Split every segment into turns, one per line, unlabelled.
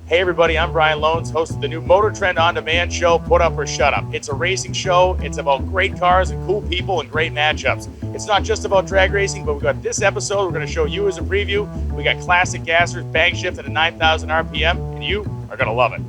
Hey everybody, I'm Brian Lohnes, host of the new Motor Trend On Demand show, Put Up or Shut Up. It's a racing show. It's about great cars and cool people and great matchups. It's not just about drag racing, but we've got this episode we're going to show you as a preview. We got classic gassers, bang shifted at 9,000 RPM, and you are going to love it.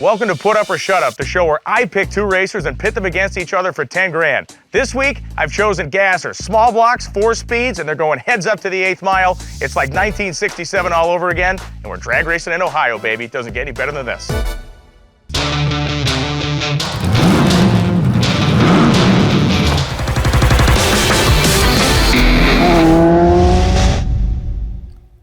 Welcome to Put Up or Shut Up, the show where I pick two racers and pit them against each other for 10 grand. This week, I've chosen gassers, small blocks, 4 speeds, and they're going heads up to the 8th mile. It's like 1967 all over again, and we're drag racing in Ohio, baby. It doesn't get any better than this.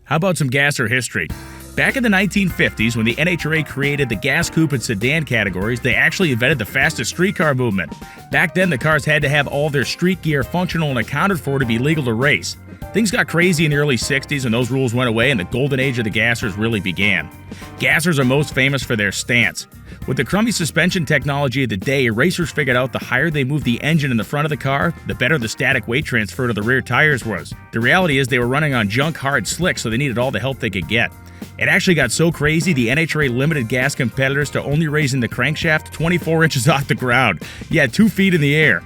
How about some gasser history? Back in the 1950s, when the NHRA created the gas coupe and sedan categories, they actually invented the fastest streetcar movement. Back then, the cars had to have all their street gear functional and accounted for to be legal to race. Things got crazy in the early 60s and those rules went away and the golden age of the gassers really began. Gassers are most famous for their stance. With the crummy suspension technology of the day, racers figured out the higher they moved the engine in the front of the car, the better the static weight transfer to the rear tires was. The reality is they were running on junk hard slicks, so they needed all the help they could get. It actually got so crazy, the NHRA limited gas competitors to only raising the crankshaft 24 inches off the ground. Yeah, 2 feet in the air.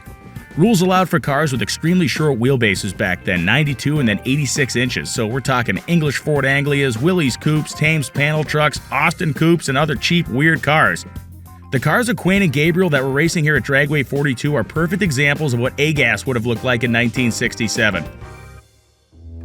Rules allowed for cars with extremely short wheelbases back then, 92 and then 86 inches. So we're talking English Ford Anglias, Willys Coupes, Thames panel trucks, Austin Coupes, and other cheap, weird cars. The cars of Quain and Gabriel that were racing here at Dragway 42 are perfect examples of what A-Gas would have looked like in 1967.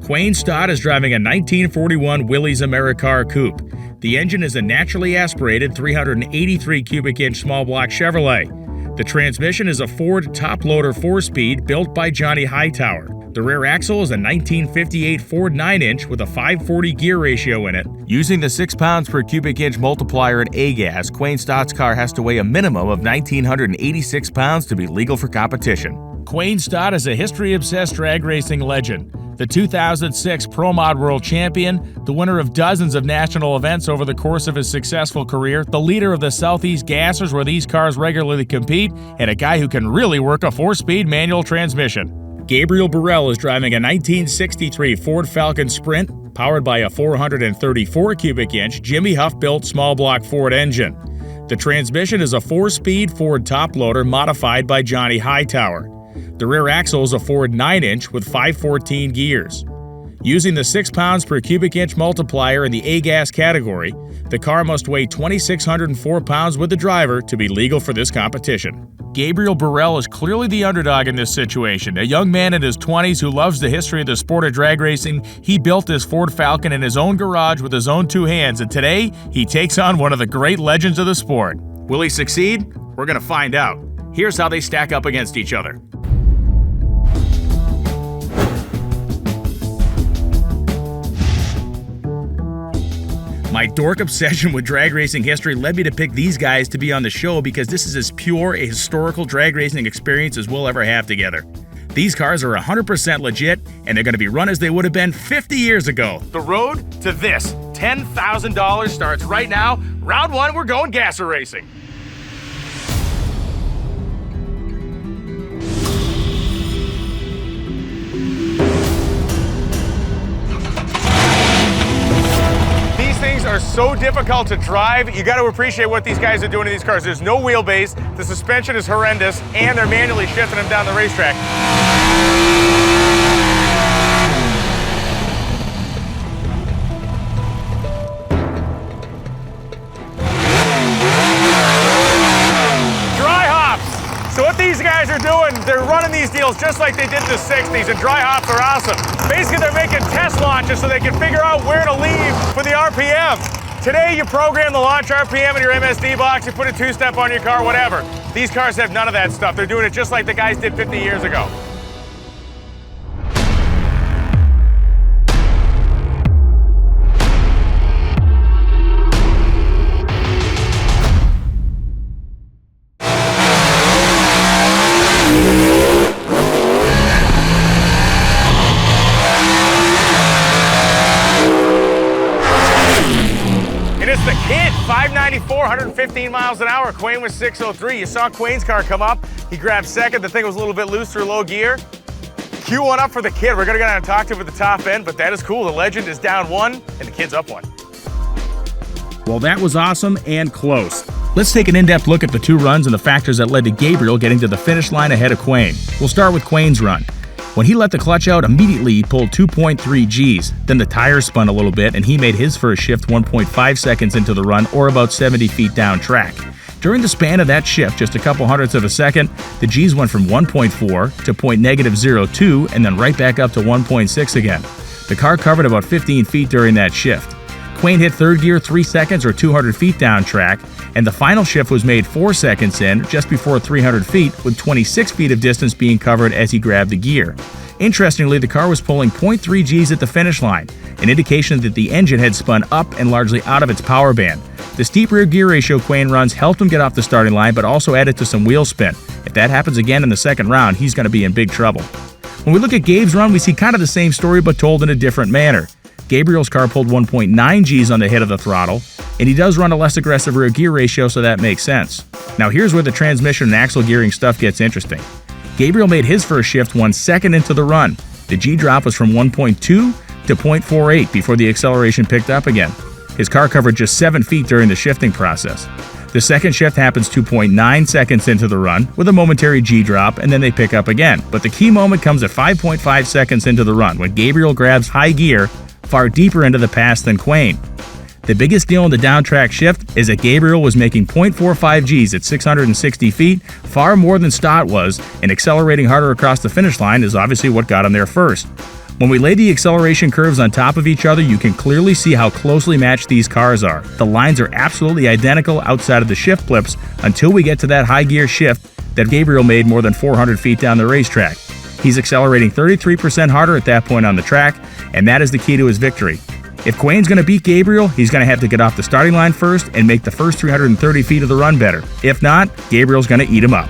Quain Stott is driving a 1941 Willys Americar Coupe. The engine is a naturally aspirated 383 cubic inch small block Chevrolet. The transmission is a Ford top-loader 4-speed built by Johnny Hightower. The rear axle is a 1958 Ford 9-inch with a 540 gear ratio in it. Using the 6 pounds per cubic inch multiplier in A-Gas, Quain Stott's car has to weigh a minimum of 1,986 pounds to be legal for competition. Quain Stott is a history-obsessed drag racing legend. The 2006 Pro Mod World Champion, the winner of dozens of national events over the course of his successful career, the leader of the Southeast Gassers where these cars regularly compete, and a guy who can really work a 4-speed manual transmission. Gabriel Burrell is driving a 1963 Ford Falcon Sprint, powered by a 434 cubic inch Jimmy Huff-built small block Ford engine. The transmission is a 4-speed Ford top loader modified by Johnny Hightower. The rear axle is a Ford 9-inch with 514 gears. Using the 6 pounds per cubic inch multiplier in the A-Gas category, the car must weigh 2,604 pounds with the driver to be legal for this competition. Gabriel Burrell is clearly the underdog in this situation. A young man in his 20s who loves the history of the sport of drag racing, he built this Ford Falcon in his own garage with his own 2 hands, and today, he takes on one of the great legends of the sport. Will he succeed? We're gonna find out. Here's how they stack up against each other. My dork obsession with drag racing history led me to pick these guys to be on the show because this is as pure a historical drag racing experience as we'll ever have together. These cars are 100% legit, and they're going to be run as they would have been 50 years ago. The road to this $10,000 starts right now. Round 1, we're going gasser racing. Things are so difficult to drive. You got to appreciate what these guys are doing to these cars. There's no wheelbase, the suspension is horrendous, and they're manually shifting them down the racetrack. Dry hops. So what these guys are doing, they're running these deals just like they did in the 60s, and dry hops are awesome. Basically, they're making test launches so they can figure out where to leave for the RPM. Today, you program the launch RPM in your MSD box, you put a 2-step on your car, whatever. These cars have none of that stuff. They're doing it just like the guys did 50 years ago. The kid, 594, 115 miles an hour. Quain was 603. You saw Quain's car come up. He grabbed second. The thing was a little bit loose through low gear.
Cue one up for the kid. We're gonna go down and talk to him at the top end, but that is cool. The legend is down 1 and the kid's up 1.
Well, that was awesome and close. Let's take an in-depth look at the 2 runs and the factors that led to Gabriel getting to the finish line ahead of Quain. We'll start with Quain's run. When he let the clutch out, immediately he pulled 2.3 Gs. Then the tires spun a little bit and he made his first shift 1.5 seconds into the run, or about 70 feet down track. During the span of that shift, just a couple hundredths of a second, the Gs went from 1.4 to .-02 and then right back up to 1.6 again. The car covered about 15 feet during that shift. Quain hit third gear 3 seconds or 200 feet down track, and the final shift was made 4 seconds in, just before 300 feet, with 26 feet of distance being covered as he grabbed the gear. Interestingly, the car was pulling 0.3 Gs at the finish line, an indication that the engine had spun up and largely out of its power band. The steep rear gear ratio Quain runs helped him get off the starting line, but also added to some wheel spin. If that happens again in the second round, he's going to be in big trouble. When we look at Gabe's run, we see kind of the same story, but told in a different manner. Gabriel's car pulled 1.9 Gs on the hit of the throttle, and he does run a less aggressive rear gear ratio, so that makes sense. Now here's where the transmission and axle gearing stuff gets interesting. Gabriel made his first shift 1 second into the run. The G drop was from 1.2 to 0.48 before the acceleration picked up again. His car covered just 7 feet during the shifting process. The second shift happens 2.9 seconds into the run, with a momentary G drop, and then they pick up again. But the key moment comes at 5.5 seconds into the run, when Gabriel grabs high gear far deeper into the pass than Quain. The biggest deal in the downtrack shift is that Gabriel was making 0.45 Gs at 660 feet, far more than Stott was, and accelerating harder across the finish line is obviously what got him there first. When we lay the acceleration curves on top of each other, you can clearly see how closely matched these cars are. The lines are absolutely identical outside of the shift flips until we get to that high gear shift that Gabriel made more than 400 feet down the racetrack. He's accelerating 33% harder at that point on the track, and that is the key to his victory. If Quain's going to beat Gabriel, he's going to have to get off the starting line first and make the first 330 feet of the run better. If not, Gabriel's going to eat him up.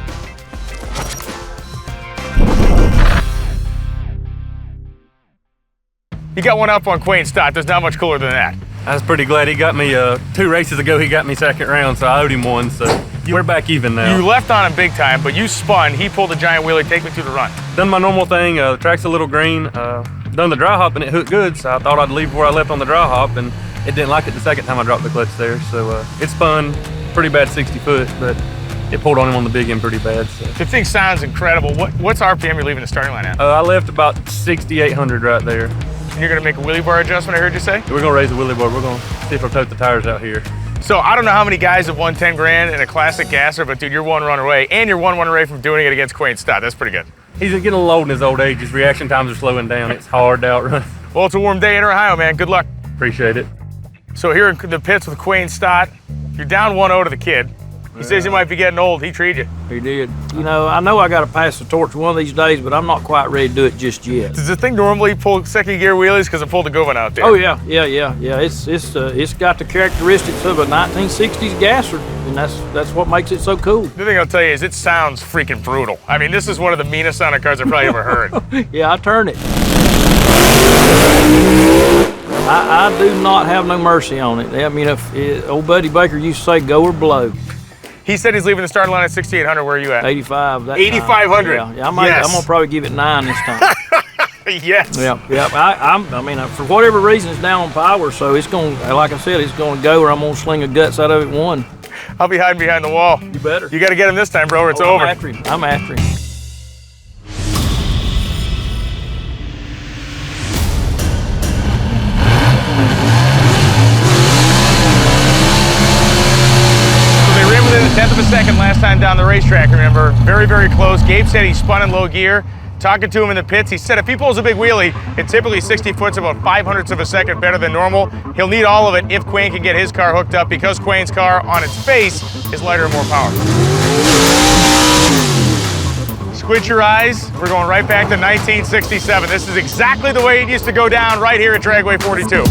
You got one up on Quain Stott. There's not much cooler than that.
I was pretty glad he got me 2 races ago. He got me second round, so I owed him one. So we're back even now.
You left on him big time, but you spun. He pulled a giant wheelie. Take me through the run.
Done my normal thing. The track's a little green. Done the dry hop and it hooked good, so I thought I'd leave where I left on the dry hop, and it didn't like it the second time I dropped the clutch there. So it spun pretty bad 60 foot, but it pulled on him on the big end pretty bad. So.
The thing sounds incredible. What's RPM you're leaving the starting line at?
I left about 6,800 right there.
And you're gonna make a wheelie bar adjustment, I heard you say?
We're gonna raise the wheelie bar. We're gonna see if we'll tote the tires out here.
So I don't know how many guys have won 10 grand in a classic gasser, but dude, you're 1 run away, and you're 1 run away from doing it against Quain Stott. That's pretty good.
He's getting a little old in his old age. His reaction times are slowing down. It's hard to outrun.
Well, it's a warm day in Ohio, man. Good luck.
Appreciate it.
So here in the pits with Quain Stott, you're down 1-0 to the kid. He says he might be getting old. He treated you.
He did. You know I got to pass the torch one of these days, but I'm not quite ready to do it just yet.
Does the thing normally pull second gear wheelies? Because it pulled a good one out there.
Oh yeah. It's got the characteristics of a 1960s gasser, and that's what makes it so cool.
The thing I'll tell you is it sounds freaking brutal. I mean, this is one of the meanest sounding cars I've probably ever heard.
Yeah, I turn it. I do not have no mercy on it. I mean, if old Buddy Baker used to say, "Go or blow."
He said he's leaving the starting line at 6,800. Where are you at?
85.
8,500.
Yeah, I'm gonna probably give it 9 this time.
Yes.
Yeah. I mean, for whatever reason, it's down on power, so it's going. Like I said, it's going to go, or I'm going to sling the guts out of it 1.
I'll be hiding behind the wall.
You better.
You got to get him this time, bro, or it's over.
I'm after him.
Within a tenth of a second last time down the racetrack, remember? Very, very close. Gabe said he spun in low gear. Talking to him in the pits, he said if he pulls a big wheelie, it typically 60 foot's about 500ths of a second better than normal. He'll need all of it if Quain can get his car hooked up, because Quain's car on its face is lighter and more power. Squint your eyes. We're going right back to 1967. This is exactly the way it used to go down right here at Dragway 42.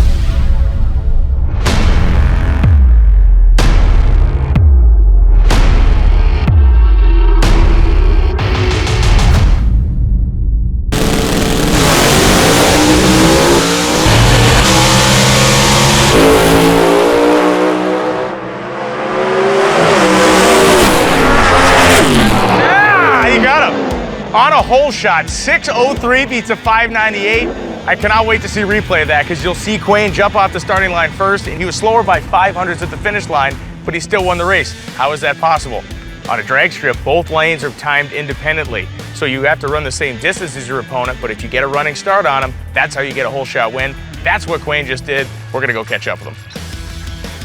hole shot. 6:03 beats a 5:98. I cannot wait to see replay of that because you'll see Quain jump off the starting line first, and he was slower by 500s at the finish line, but he still won the race. How is that possible? On a drag strip, both lanes are timed independently, so you have to run the same distance as your opponent, but if you get a running start on him, that's how you get a hole shot win. That's what Quain just did. We're gonna go catch up with him.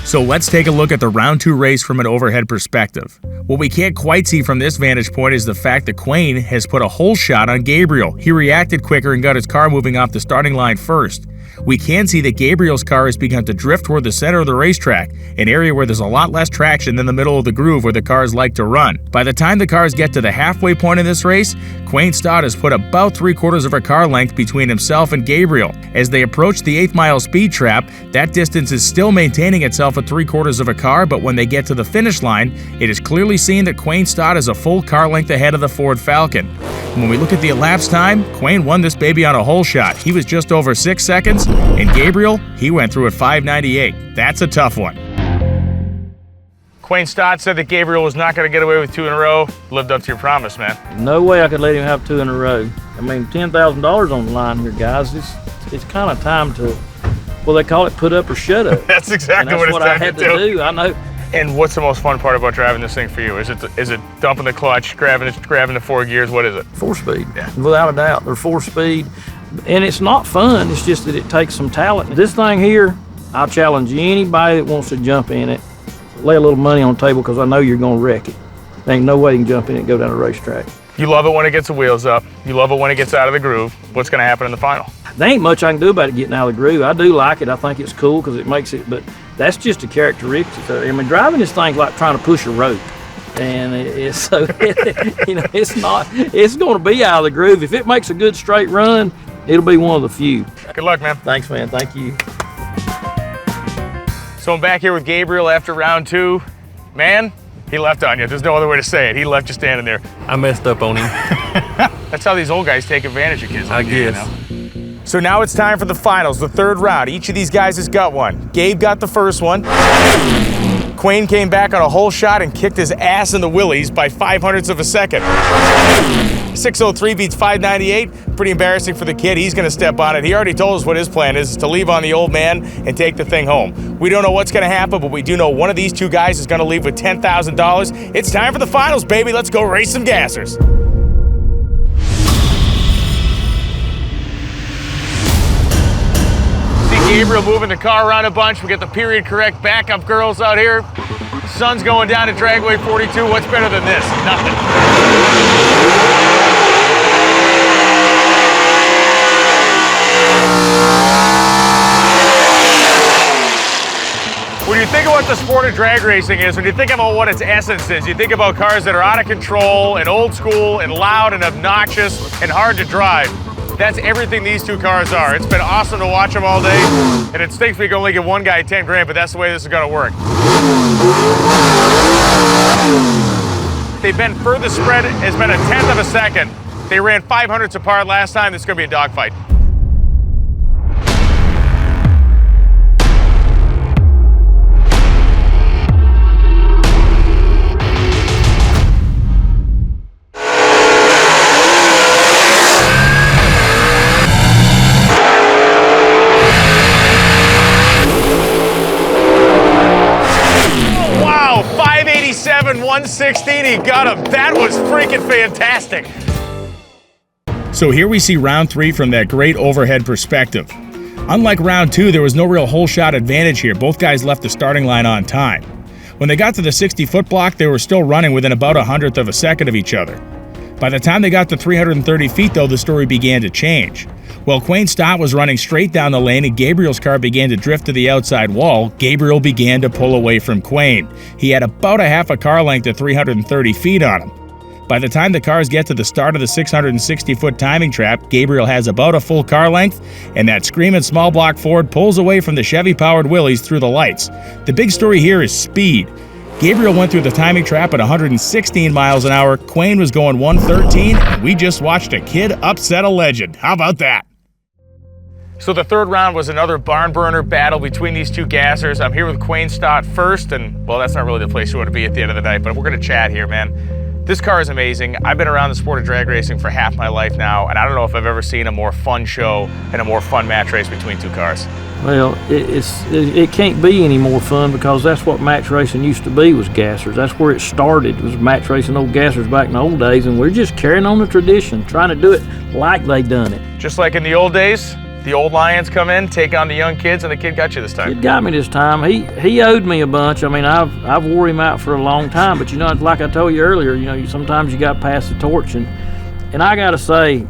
So let's take a look at the round 2 race from an overhead perspective. What we can't quite see from this vantage point is the fact that Quain has put a hole shot on Gabriel. He reacted quicker and got his car moving off the starting line first. We can see that Gabriel's car has begun to drift toward the center of the racetrack, an area where there's a lot less traction than the middle of the groove where the cars like to run. By the time the cars get to the halfway point in this race, Quain Stott has put about 3/4 of a car length between himself and Gabriel. As they approach the 8th mile speed trap, that distance is still maintaining itself at 3/4 of a car, but when they get to the finish line, it is clearly seen that Quain Stott is a full car length ahead of the Ford Falcon. When we look at the elapsed time, Quain won this baby on a hole shot. He was just over 6 seconds, and Gabriel, he went through at 5:98. That's a tough one.
Quain Stott said that Gabriel was not going to get away with 2 in a row. Lived up to your promise, man.
No way I could let him have 2 in a row. I mean, $10,000 on the line here, guys. It's kind of time to, well, they call it put up or shut up.
That's exactly
and that's
what
I
it's time
had
to
to do. I know.
And what's the most fun part about driving this thing for you? Is it dumping the clutch, grabbing the 4 gears? What is it?
4-speed,
Yeah.
without a doubt. They're 4-speed, and it's not fun. It's just that it takes some talent. This thing here, I'll challenge anybody that wants to jump in it. Lay a little money on the table because I know you're going to wreck it. There ain't no way you can jump in it and go down a racetrack.
You love it when it gets the wheels up. You love it when it gets out of the groove. What's going to happen in the final?
There ain't much I can do about it getting out of the groove. I do like it. I think it's cool because it makes it, but that's just a characteristic. I mean, driving this thing's like trying to push a rope. And it's so, you know, it's going to be out of the groove. If it makes a good straight run, it'll be one of the few.
Good luck, man.
Thanks, man. Thank you.
So I'm back here with Gabriel after round 2. Man, he left on you. There's no other way to say it. He left you standing there.
I messed up on him.
That's how these old guys take advantage of kids.
I guess.
You know? So now it's time for the finals, the 3rd round. Each of these guys has got one. Gabe got the first one. Quain came back on a hole shot and kicked his ass in the willies by 0.05 of a second. 6:03 beats 5:98. Pretty embarrassing for the kid. He's going to step on it. He already told us what his plan is to leave on the old man and take the thing home. We don't know what's going to happen, but we do know one of these 2 guys is going to leave with $10,000. It's time for the finals, baby. Let's go race some gassers. Gabriel moving the car around a bunch. We get the period correct backup girls out here. Sun's going down at Dragway 42. What's better than this? Nothing. When you think about the sport of drag racing is, when you think about what its essence is, you think about cars that are out of control and old school and loud and obnoxious and hard to drive. That's everything these 2 cars are. It's been awesome to watch them all day, and it stinks we can only give one guy 10 grand, but that's the way this is gonna work. They've been furthest spread has been 1/10 of a second. They ran 0.05 apart last time. This is gonna be a dogfight. Wow, 587, 116, he got him. That was freaking fantastic.
So here we see round 3 from that great overhead perspective. Unlike round 2, there was no real hole shot advantage here. Both guys left the starting line on time. When they got to the 60-foot block, they were still running within about 1/100 of a second of each other. By the time they got to 330 feet, though, the story began to change. While Quain Stott was running straight down the lane and Gabriel's car began to drift to the outside wall, Gabriel began to pull away from Quain. He had about 1/2 car length at 330 feet on him. By the time the cars get to the start of the 660-foot timing trap, Gabriel has about a full car length, and that screaming small block Ford pulls away from the Chevy-powered Willys through the lights. The big story here is speed. Gabriel went through the timing trap at 116 miles an hour, Quain was going 113, and we just watched a kid upset a legend. How about that?
So the 3rd round was another barn burner battle between these 2 gassers. I'm here with Quain Stott first, and well, that's not really the place you want to be at the end of the night, but we're gonna chat here, man. This car is amazing. I've been around the sport of drag racing for half my life now, and I don't know if I've ever seen a more fun show and a more fun match race between two cars.
Well, it can't be any more fun because that's what match racing used to be, was gassers. That's where it started, was match racing old gassers back in the old days, and we're just carrying on the tradition, trying to do it like they done it.
Just like in the old days, the old lions come in, take on the young kids, and the kid got you this time.
Kid got me this time. He owed me a bunch. I mean, I've wore him out for a long time, but you know, like I told you earlier, you know, sometimes you got to pass the torch, and I got to say,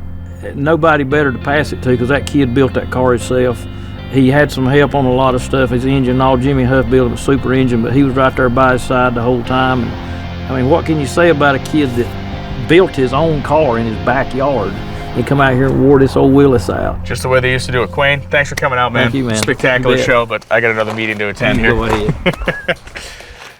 nobody better to pass it to, because that kid built that car himself. He had some help on a lot of stuff. His engine, all Jimmy Huff built him a super engine, but he was right there by his side the whole time. And I mean, what can you say about a kid that built his own car in his backyard? He come out here and wore this old Willis out.
Just the way they used to do it. Quain, thanks for coming out, man.
Thank you, man.
Spectacular show, but I got another meeting to attend here.
Go ahead.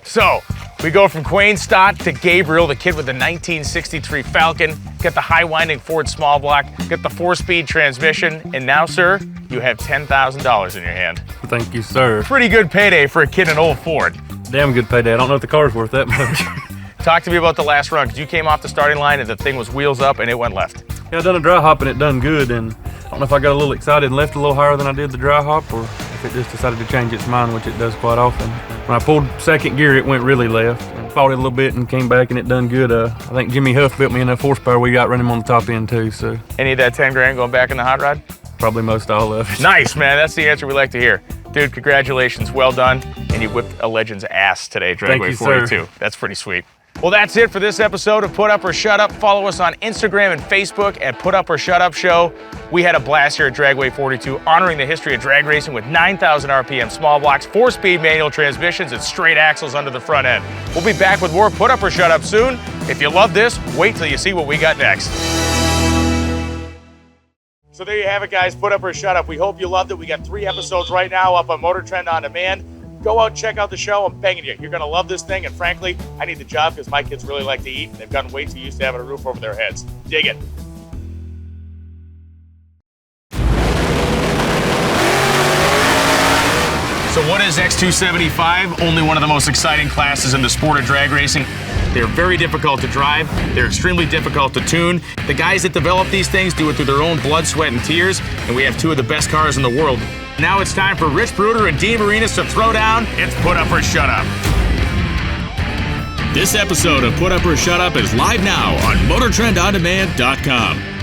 So, we go from Quain Stott to Gabriel, the kid with the 1963 Falcon, get the high-winding Ford small block, get the 4-speed transmission, and now, sir, you have $10,000 in your hand.
Thank you, sir.
Pretty good payday for a kid in an old Ford.
Damn good payday. I don't know if the car's worth that much.
Talk to me about the last run, because you came off the starting line and the thing was wheels up and it went left.
Yeah, I done a dry hop and it done good, and I don't know if I got a little excited and left a little higher than I did the dry hop, or if it just decided to change its mind, which it does quite often. When I pulled second gear, it went really left. I fought it a little bit and came back and it done good. I think Jimmy Huff built me enough horsepower we got running on the top end too, so.
Any of that 10 grand going back in the hot rod?
Probably most all of it.
Nice, man. That's the answer we like to hear. Dude, congratulations. Well done. And you whipped a legend's ass today, Dragway 42.
Sir.
That's pretty sweet. Well, that's it for this episode of Put Up or Shut Up. Follow us on Instagram and Facebook at Put Up or Shut Up Show. We had a blast here at Dragway 42, honoring the history of drag racing with 9,000 RPM small blocks, 4-speed manual transmissions, and straight axles under the front end. We'll be back with more Put Up or Shut Up soon. If you love this, wait till you see what we got next. So there you have it, guys. Put Up or Shut Up. We hope you loved it. We got 3 episodes right now up on Motor Trend On Demand. Go out and check out the show. I'm begging you. You're going to love this thing. And frankly, I need the job because my kids really like to eat. And they've gotten way too used to having a roof over their heads. Dig it. So what is X275? Only one of the most exciting classes in the sport of drag racing. They're very difficult to drive. They're extremely difficult to tune. The guys that develop these things do it through their own blood, sweat, and tears. And we have 2 of the best cars in the world. Now it's time for Rich Bruder and Dean Marinas to throw down. It's Put Up or Shut Up.
This episode of Put Up or Shut Up is live now on MotorTrendOnDemand.com.